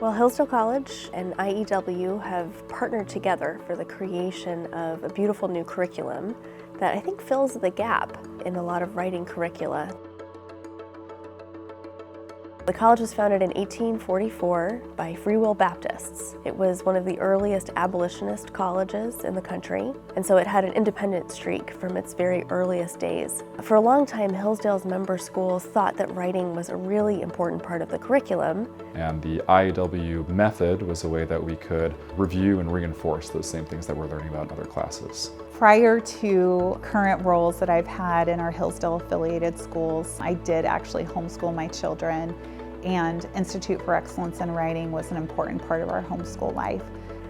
Well, Hillsdale College and IEW have partnered together for the creation of a beautiful new curriculum that I think fills the gap in a lot of writing curricula. The college was founded in 1844 by Free Will Baptists. It was one of the earliest abolitionist colleges in the country, and so it had an independent streak from its very earliest days. For a long time, Hillsdale's member schools thought that writing was a really important part of the curriculum. And the IEW method was a way that we could review and reinforce those same things that we're learning about in other classes. Prior to current roles that I've had in our Hillsdale affiliated schools, I did actually homeschool my children, and Institute for Excellence in Writing was an important part of our homeschool life.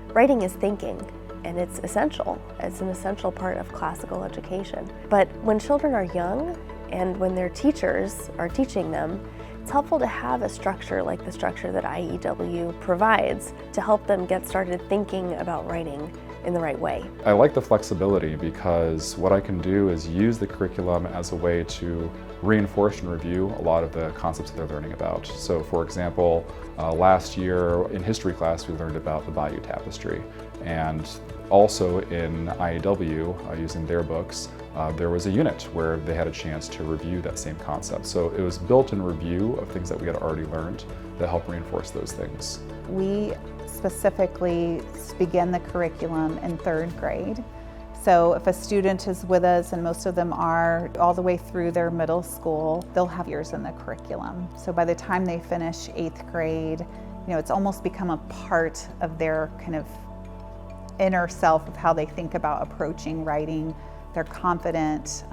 Writing is thinking, and it's essential. It's an essential part of classical education. But when children are young and when their teachers are teaching them, it's helpful to have a structure like the structure that IEW provides to help them get started thinking about writing in the right way. I like the flexibility because what I can do is use the curriculum as a way to reinforce and review a lot of the concepts that they're learning about. So for example, last year in history class we learned about the Bayeux Tapestry, and also in IEW, using their books, there was a unit where they had a chance to review that same concept. So it was built-in review of things that we had already learned that help reinforce those things. We specifically begin the curriculum in 3rd grade. So if a student is with us, and most of them are all the way through their middle school, they'll have years in the curriculum. So by the time they finish 8th grade, it's almost become a part of their kind of inner self of how they think about approaching writing. They're confident.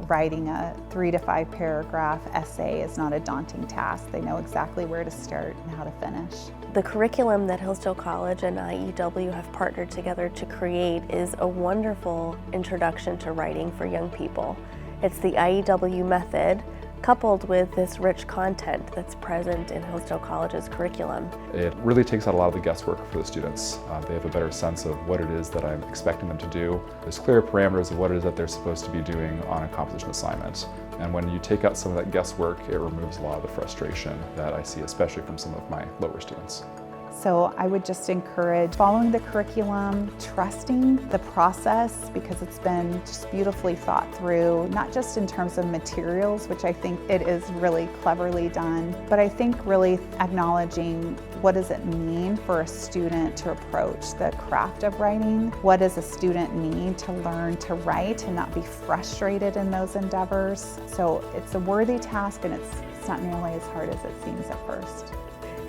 Writing a 3 to 5 paragraph essay is not a daunting task. They know exactly where to start and how to finish. The curriculum that Hillsdale College and IEW have partnered together to create is a wonderful introduction to writing for young people. It's the IEW method coupled with this rich content that's present in Hillsdale College's curriculum. It really takes out a lot of the guesswork for the students. They have a better sense of what it is that I'm expecting them to do. There's clear parameters of what it is that they're supposed to be doing on a composition assignment. And when you take out some of that guesswork, it removes a lot of the frustration that I see, especially from some of my lower students. So I would just encourage following the curriculum, trusting the process, because it's been just beautifully thought through, not just in terms of materials, which I think it is really cleverly done, but I think really acknowledging what does it mean for a student to approach the craft of writing? What does a student need to learn to write and not be frustrated in those endeavors? So it's a worthy task, and it's not nearly as hard as it seems at first.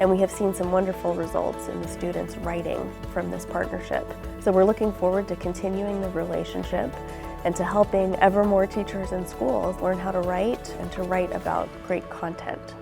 And we have seen some wonderful results in the students' writing from this partnership. So we're looking forward to continuing the relationship and to helping ever more teachers and schools learn how to write and to write about great content.